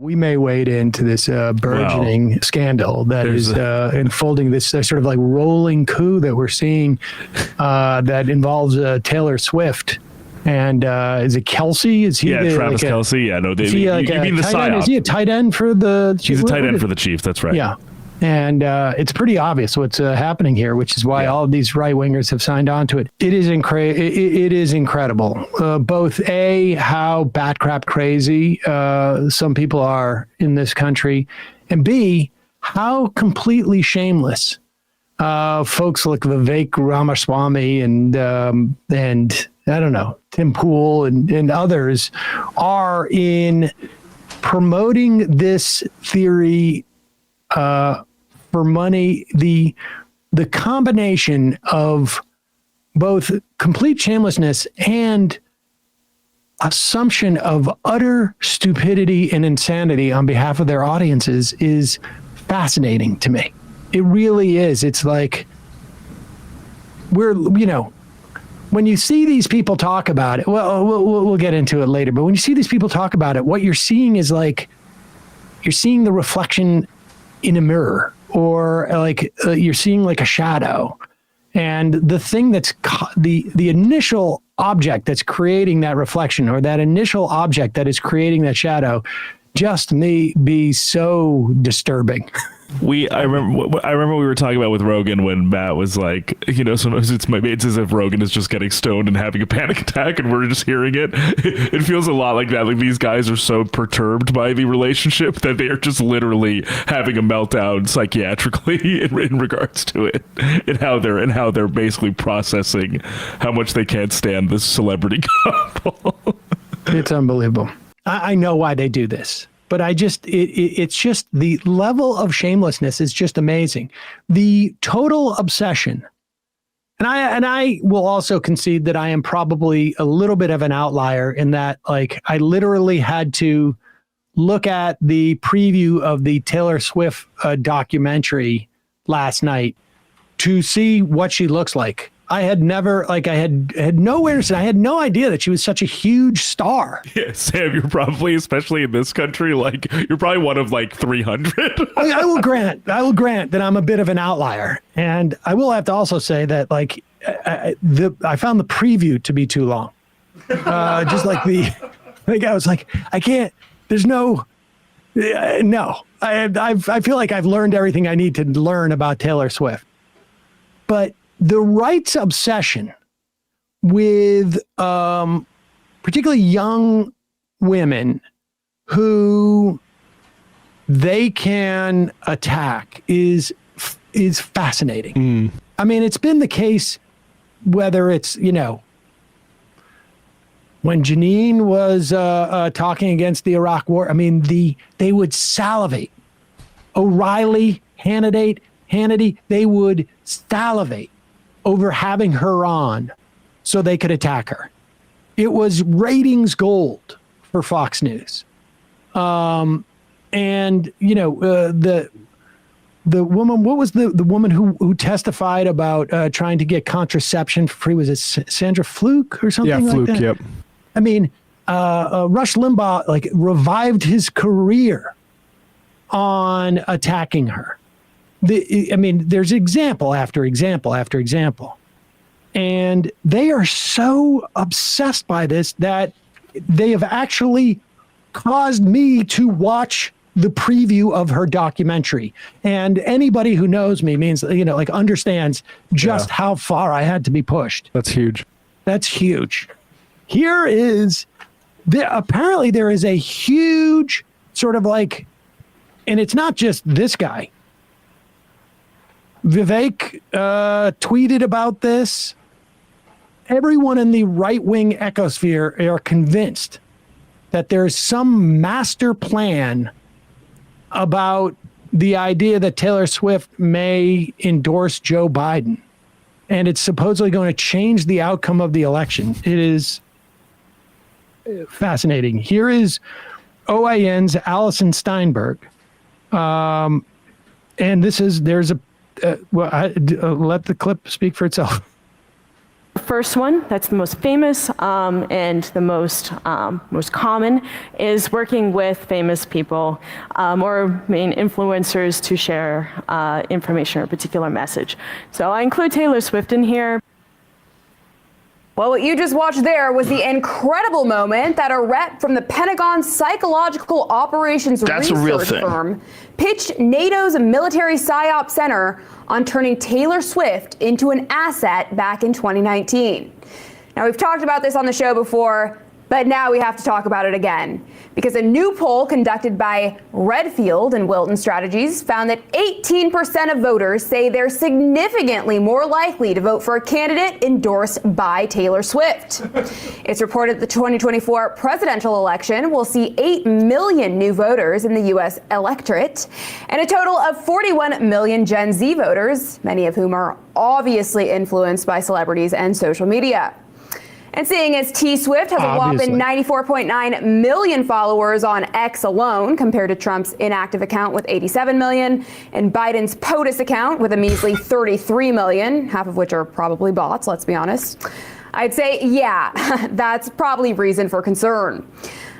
We may wade into this burgeoning scandal that is unfolding, this sort of like rolling coup that we're seeing that involves Taylor Swift. And is it Kelsey? Is he Travis Kelsey? Yeah, no, you mean the psyop? Is he a tight end for the Chiefs? He's a tight end for the Chiefs, that's right. Yeah. And it's pretty obvious what's happening here, which is why all of these right-wingers have signed on to it. It is incredible. Both A, how bat crap crazy some people are in this country, and B, how completely shameless folks like Vivek Ramaswamy and I don't know, Tim Pool and others are in promoting this theory for money. The combination of both complete shamelessness and assumption of utter stupidity and insanity on behalf of their audiences is fascinating to me. It really is. It's like when you see these people talk about it, we'll get into it later, but when you see these people talk about it, what you're seeing is like, you're seeing the reflection in a mirror, or like you're seeing like a shadow. And the thing that's the initial object that's creating that reflection, or that initial object that is creating that shadow, just may be so disturbing. I remember we were talking about with Rogan when Matt was like, sometimes it's as if Rogan is just getting stoned and having a panic attack and we're just hearing it. It feels a lot like that. Like these guys are so perturbed by the relationship that they are just literally having a meltdown psychiatrically in regards to it, and how they're basically processing how much they can't stand this celebrity couple. It's unbelievable. I know why they do this. But it's just the level of shamelessness is just amazing. The total obsession. And I will also concede that I am probably a little bit of an outlier in that, like, I literally had to look at the preview of the Taylor Swift documentary last night to see what she looks like. I had never, I had no awareness, and I had no idea that she was such a huge star. Yeah, Sam, you're probably, especially in this country, you're probably one of 300. I will grant that I'm a bit of an outlier. And I will have to also say that, I found the preview to be too long. I was like, I can't, there's no. I feel like I've learned everything I need to learn about Taylor Swift. But the right's obsession with particularly young women who they can attack is fascinating. I mean, it's been the case, whether it's, when Janine was talking against the Iraq war, I mean, they would salivate. O'Reilly, Hannity, they would salivate over having her on so they could attack her. It was ratings gold for Fox News. The woman, what was the woman who testified about trying to get contraception for free? Was it Sandra Fluke or something like that? Yep. I mean, Rush Limbaugh revived his career on attacking her. There's example after example after example. And they are so obsessed by this that they have actually caused me to watch the preview of her documentary. And anybody who knows me understands just how far I had to be pushed. That's huge. That's huge. Here is, apparently there is a huge sort of and it's not just this guy. Vivek tweeted about this. Everyone in the right-wing ecosphere are convinced that there's some master plan about the idea that Taylor Swift may endorse Joe Biden. And it's supposedly going to change the outcome of the election. It is fascinating. Here is OAN's Allison Steinberg. And there's a, let the clip speak for itself. First one, that's the most famous and the most common, is working with famous people or main influencers to share information or a particular message. So I include Taylor Swift in here. Well, what you just watched there was the incredible moment that a rep from the Pentagon's Psychological Operations Research firm pitched NATO's military PSYOP center on turning Taylor Swift into an asset back in 2019. Now, we've talked about this on the show before, but now we have to talk about it again, because a new poll conducted by Redfield and Wilton Strategies found that 18% of voters say they're significantly more likely to vote for a candidate endorsed by Taylor Swift. It's reported the 2024 presidential election will see 8 million new voters in the U.S. electorate and a total of 41 million Gen Z voters, many of whom are obviously influenced by celebrities and social media. And seeing as T Swift has a whopping 94.9 million followers on X alone, compared to Trump's inactive account with 87 million, and Biden's POTUS account with a measly 33 million, half of which are probably bots, let's be honest, I'd say, yeah, that's probably reason for concern.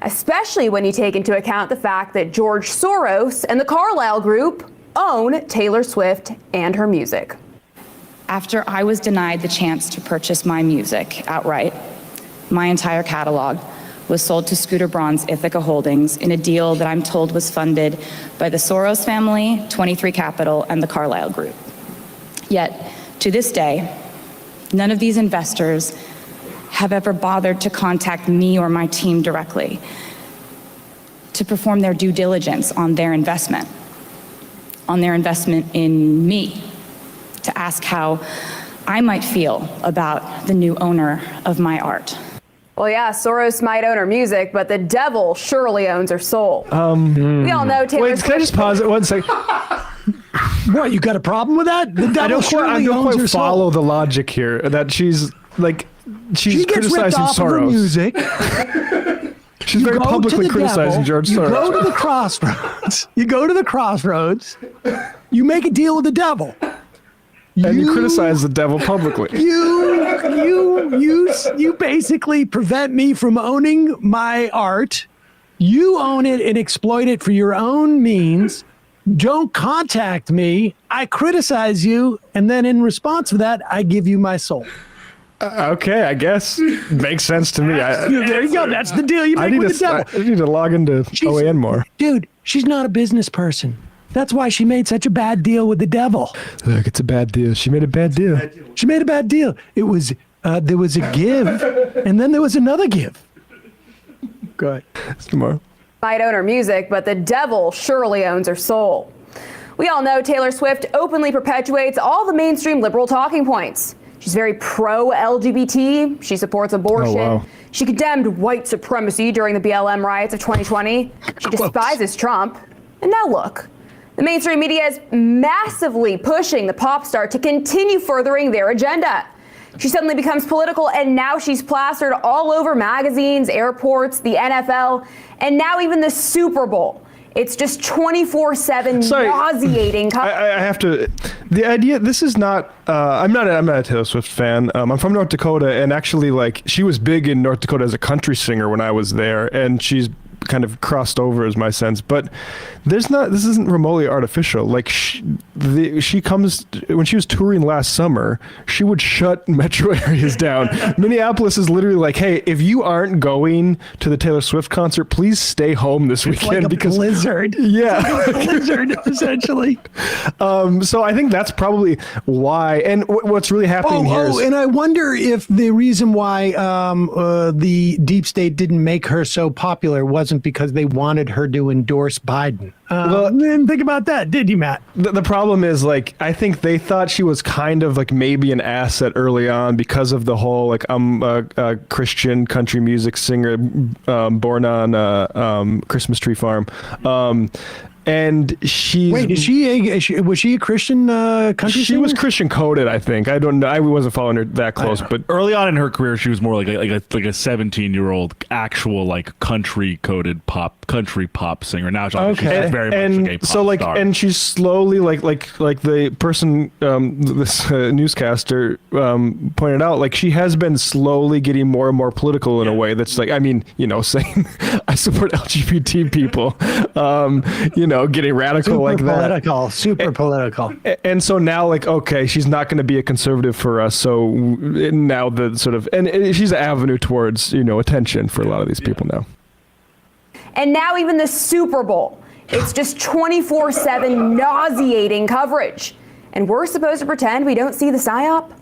Especially when you take into account the fact that George Soros and the Carlyle Group own Taylor Swift and her music. After I was denied the chance to purchase my music outright, my entire catalog was sold to Scooter Braun's Ithaca Holdings in a deal that I'm told was funded by the Soros family, 23 Capital, and the Carlyle Group. Yet, to this day, none of these investors have ever bothered to contact me or my team directly to perform their due diligence on their investment in me, to ask how I might feel about the new owner of my art. Well, yeah, Soros might own her music, but the devil surely owns her soul. We all know Taylor Wait, Swift. can I just pause it 1 second? What, you got a problem with that? The devil I don't quite follow the logic here. That she's she gets ripped criticizing off of her Soros. music. She's very go to publicly the criticizing devil, George you Soros. go to the crossroads. You go to the crossroads. You make a deal with the devil. And you criticize the devil publicly. You basically prevent me from owning my art. You own it and exploit it for your own means. Don't contact me. I criticize you, and then in response to that, I give you my soul. Okay, I guess makes sense to me. There you go. That's the deal you make with the devil. I need to log into OAN more. Dude, she's not a business person. That's why she made such a bad deal with the devil. Look, it's a bad deal. She made a bad deal. She made a bad deal. It was there was a give, and then there was another give. Go ahead. Tomorrow. Might own her music, but the devil surely owns her soul. We all know Taylor Swift openly perpetuates all the mainstream liberal talking points. She's very pro-LGBT. She supports abortion. Oh, wow. She condemned white supremacy during the BLM riots of 2020. She despises Trump. And now look. The mainstream media is massively pushing the pop star to continue furthering their agenda. She suddenly becomes political, and now she's plastered all over magazines, airports, the NFL, and now even the Super Bowl. It's just 24/7 nauseating. I have to. The idea. This is not. I'm not a Taylor Swift fan. I'm from North Dakota, and actually, she was big in North Dakota as a country singer when I was there, and she's kind of crossed over, is my sense. But this isn't remotely artificial. She comes, when she was touring last summer, she would shut metro areas down. Minneapolis is literally like, hey, if you aren't going to the Taylor Swift concert, please stay home this weekend. Like a blizzard. Yeah. Like a blizzard, essentially. So I think that's probably why. And what's really happening here is... and I wonder if the reason why the deep state didn't make her so popular wasn't because they wanted her to endorse Biden. Didn't think about that, did you, Matt? The problem is, I think they thought she was kind of maybe an asset early on because of the whole, I'm a Christian country music singer born on Christmas Tree Farm. And she's wait. Was she a Christian country She singer? was Christian coded, I think. I don't know. I wasn't following her that close, but Early on in her career, she was more like a 17-year-old actual like country coded country pop singer. Now she's very much a pop so like, star. and she's slowly like the person, this newscaster pointed out, like she has been slowly getting more and more political in a way that's like, I mean, saying I support LGBT people, getting radical like that. Super political. And so now, like, okay, she's not going to be a conservative for us. So now the sort of, and she's an avenue towards, attention for a lot of these people now. And now even the Super Bowl, it's just 24/7 nauseating coverage. And we're supposed to pretend we don't see the psyop?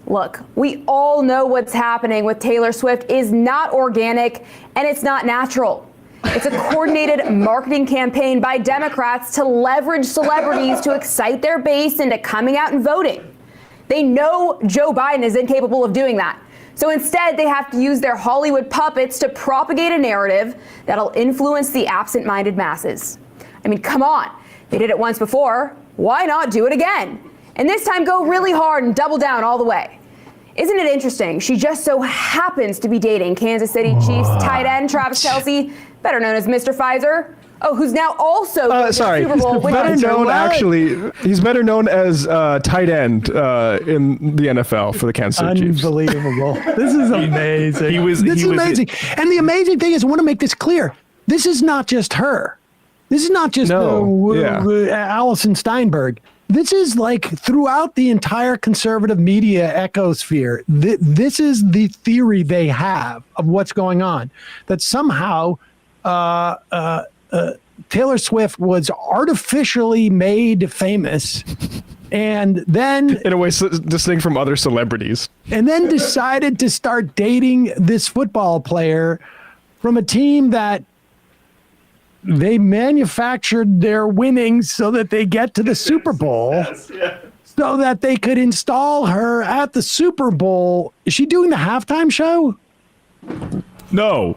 Look, we all know what's happening with Taylor Swift is not organic and it's not natural. It's a coordinated marketing campaign by Democrats to leverage celebrities to excite their base into coming out and voting. They know Joe Biden is incapable of doing that. So instead, they have to use their Hollywood puppets to propagate a narrative that'll influence the absent-minded masses. I mean, come on. They did it once before. Why not do it again? And this time, go really hard and double down all the way. Isn't it interesting? She just so happens to be dating Kansas City Chiefs tight end Travis Kelce, better known as Mr. Pfizer. Oh, who's now also the Super Bowl winner. He's better known as tight end in the NFL for the Kansas City Chiefs. Unbelievable. This is amazing. This is amazing. And the amazing thing is, I want to make this clear. This is not just her. This is not just Allison Steinberg. This is like throughout the entire conservative media ecosphere. This is the theory they have of what's going on. That somehow Taylor Swift was artificially made famous and then in a way distinct from other celebrities, and then decided to start dating this football player from a team that they manufactured their winnings so that they get to the Super Bowl, so that they could install her at the Super Bowl. Is she doing the halftime show? No,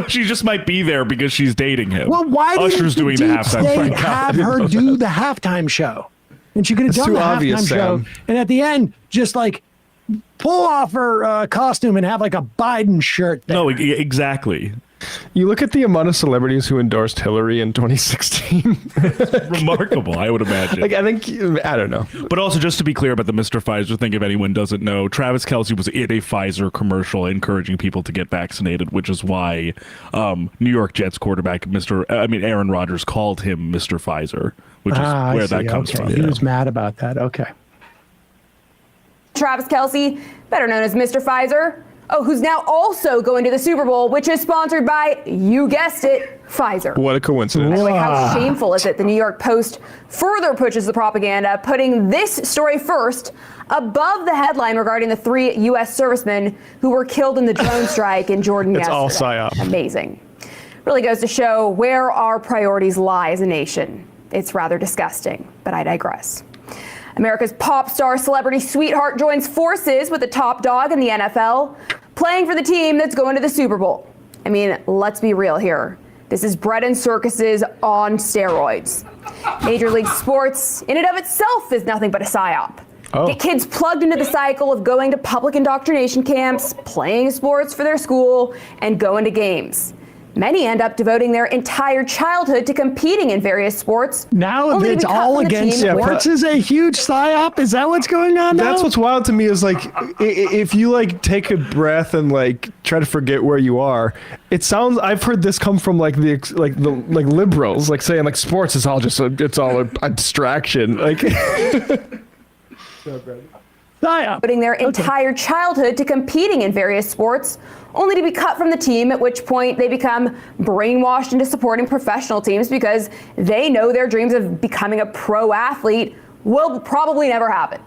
she just might be there because she's dating him. Well, why did Usher's doing the halftime show? Have her do the halftime show, and she could have done the halftime show, and at the end, just like pull off her costume and have like a Biden shirt there. No, exactly. You look at the amount of celebrities who endorsed Hillary in 2016. Remarkable, I would imagine. I don't know. But also, just to be clear about the Mr. Pfizer thing, if anyone doesn't know, Travis Kelce was in a Pfizer commercial encouraging people to get vaccinated, which is why New York Jets quarterback Aaron Rodgers called him Mr. Pfizer, which is where that comes from. He was mad about that. Okay. Travis Kelce, better known as Mr. Pfizer. Oh, who's now also going to the Super Bowl, which is sponsored by, you guessed it, Pfizer. What a coincidence. By the way, how shameful is it? The New York Post further pushes the propaganda, putting this story first above the headline regarding the 3 U.S. servicemen who were killed in the drone strike in Jordan yesterday. It's all psyop. Amazing. Really goes to show where our priorities lie as a nation. It's rather disgusting, but I digress. America's pop star celebrity sweetheart joins forces with the top dog in the NFL, playing for the team that's going to the Super Bowl. I mean, let's be real here. This is bread and circuses on steroids. Major League Sports, in and of itself, is nothing but a psyop. Get kids plugged into the cycle of going to public indoctrination camps, playing sports for their school, and going to games. Many end up devoting their entire childhood to competing in various sports. Now it's all against sports is a huge psyop? Is that what's going on now? That's what's wild to me is like, if you like take a breath and like try to forget where you are, it sounds, I've heard this come from like the liberals, like saying like sports is all just it's all a distraction. Like putting their entire childhood to competing in various sports, only to be cut from the team, at which point they become brainwashed into supporting professional teams because they know their dreams of becoming a pro athlete will probably never happen.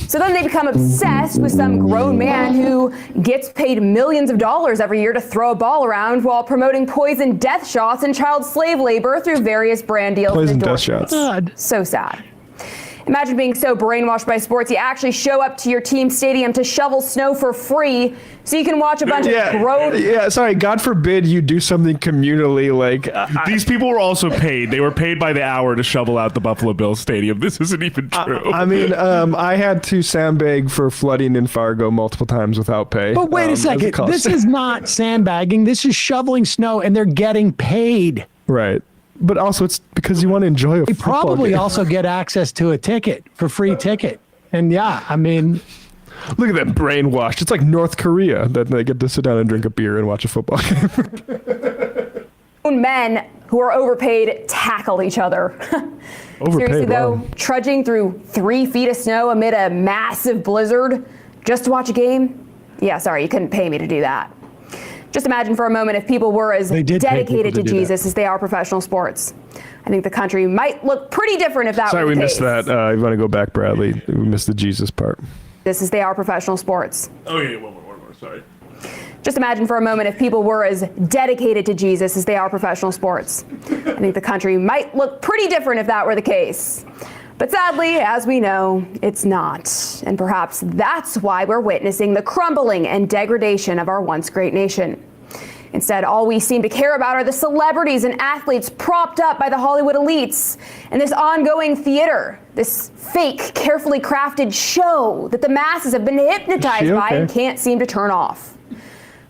So then they become obsessed with some grown man who gets paid millions of dollars every year to throw a ball around while promoting poison death shots and child slave labor through various brand deals. Poison death shots. So sad. Imagine being so brainwashed by sports, you actually show up to your team stadium to shovel snow for free so you can watch a bunch of grown... Yeah, sorry, God forbid you do something communally like... These people were also paid. They were paid by the hour to shovel out the Buffalo Bills stadium. This isn't even true. I mean, I had to sandbag for flooding in Fargo multiple times without pay. But wait a second. This is not sandbagging. This is shoveling snow, and they're getting paid. Right. But also, it's because you want to enjoy a You football probably game. also get access to a ticket for free ticket. And yeah, I mean... Look at that brainwashed. It's like North Korea that they get to sit down and drink a beer and watch a football game. Men who are overpaid tackle each other. Seriously, though, trudging through 3 feet of snow amid a massive blizzard just to watch a game? Yeah, sorry, you couldn't pay me to do that. Just imagine for a moment if people were as dedicated to Jesus as they are professional sports. I think the country might look pretty different if that were the case. Sorry, we missed that. You want to go back, Bradley? We missed the Jesus part. As they are professional sports. Oh, yeah, one more, sorry. Just imagine for a moment if people were as dedicated to Jesus as they are professional sports. I think the country might look pretty different if that were the case. But sadly, as we know, it's not. And perhaps that's why we're witnessing the crumbling and degradation of our once great nation. Instead, all we seem to care about are the celebrities and athletes propped up by the Hollywood elites and this ongoing theater, this fake, carefully crafted show that the masses have been hypnotized by and can't seem to turn off.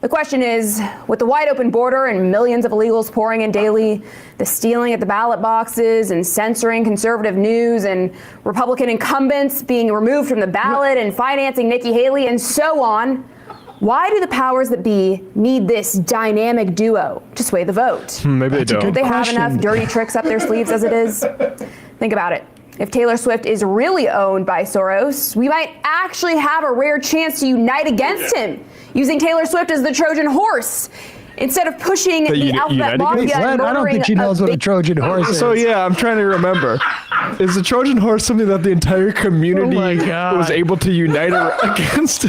The question is, with the wide open border and millions of illegals pouring in daily, the stealing at the ballot boxes and censoring conservative news and Republican incumbents being removed from the ballot and financing Nikki Haley and so on, why do the powers that be need this dynamic duo to sway the vote? Maybe they don't. Do they have enough dirty tricks up their sleeves as it is? Think about it. If Taylor Swift is really owned by Soros, we might actually have a rare chance to unite against him, using Taylor Swift as the Trojan horse, instead of pushing the alphabet mafia and I don't think she knows what a Trojan horse is. So yeah, I'm trying to remember. Is the Trojan horse something that the entire community was able to unite against?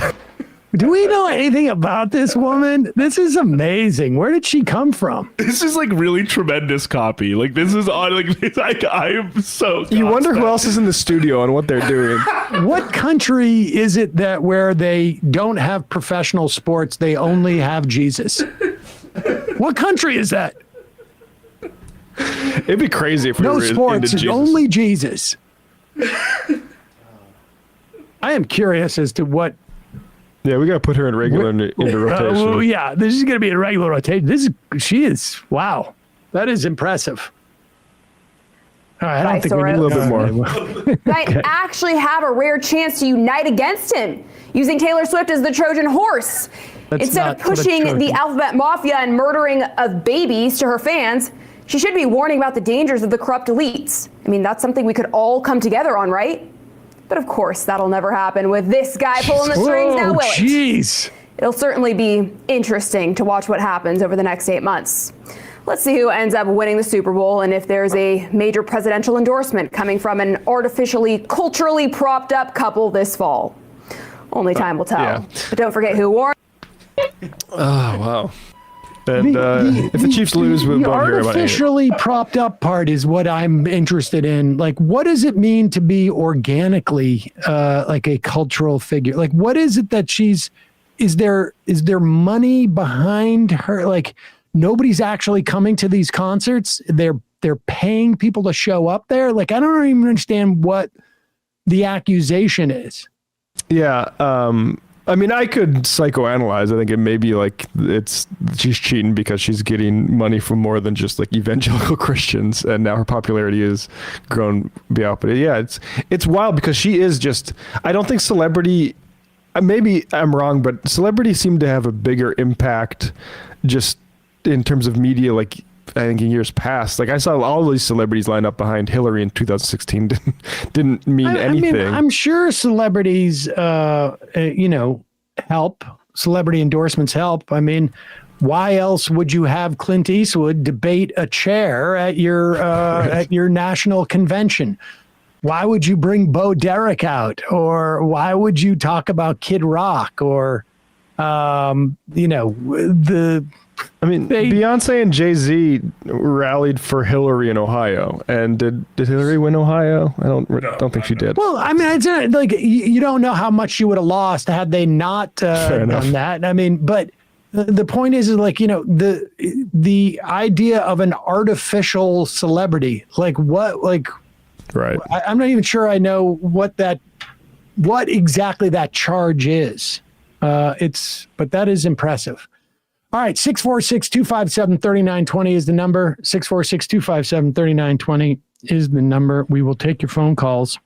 Do we know anything about this woman? This is amazing. Where did she come from? This is like really tremendous copy. Like this is on. Like I am so. You wonder who else is in the studio and what they're doing. What country is it that where they don't have professional sports, they only have Jesus? What country is that? It'd be crazy if we were sports, into Jesus. only Jesus. I am curious as to what. Yeah, we got to put her in regular into rotation. Yeah, this is going to be a regular rotation. Wow. That is impressive. All right, I don't think we need a little bit more. Might actually have a rare chance to unite against him, using Taylor Swift as the Trojan horse. Instead of pushing the alphabet mafia and murdering of babies to her fans, she should be warning about the dangers of the corrupt elites. I mean, that's something we could all come together on, right? But of course, that'll never happen with this guy pulling the strings now, will it? Jeez. It'll certainly be interesting to watch what happens over the next 8 months. Let's see who ends up winning the Super Bowl and if there's a major presidential endorsement coming from an artificially, culturally propped up couple this fall. Only time will tell. Yeah. But don't forget who won. Oh, wow. And if the Chiefs lose, we'll the artificially propped up part is what I'm interested in. Like, what does it mean to be organically like a cultural figure? Like, what is it that is there money behind her? Like, nobody's actually coming to these concerts. They're paying people to show up there. Like, I don't even understand what the accusation is. Yeah. I mean, I could psychoanalyze. I think it may be like she's cheating because she's getting money from more than just like evangelical Christians, and now her popularity is grown beyond. But yeah, it's wild because she is just. I don't think celebrity. Maybe I'm wrong, but celebrities seem to have a bigger impact, just in terms of media. Like I think in years past, like I saw all these celebrities line up behind Hillary in 2016. Didn't mean anything. I mean, I'm sure celebrities, help. Celebrity endorsements help. I mean, why else would you have Clint Eastwood debate a chair at your at your national convention? Why would you bring Bo Derek out, or why would you talk about Kid Rock, or the I mean, Beyonce and Jay-Z rallied for Hillary in Ohio, and did Hillary win Ohio? I don't think she did. Well, I mean, it's like you don't know how much you would have lost had they not done that. I mean, but the point is like, you know, the idea of an artificial celebrity, like what, like, right? I'm not even sure I know what exactly that charge is. But that is impressive. All right, 646-257-3920 is the number. 646-257-3920 is the number. We will take your phone calls.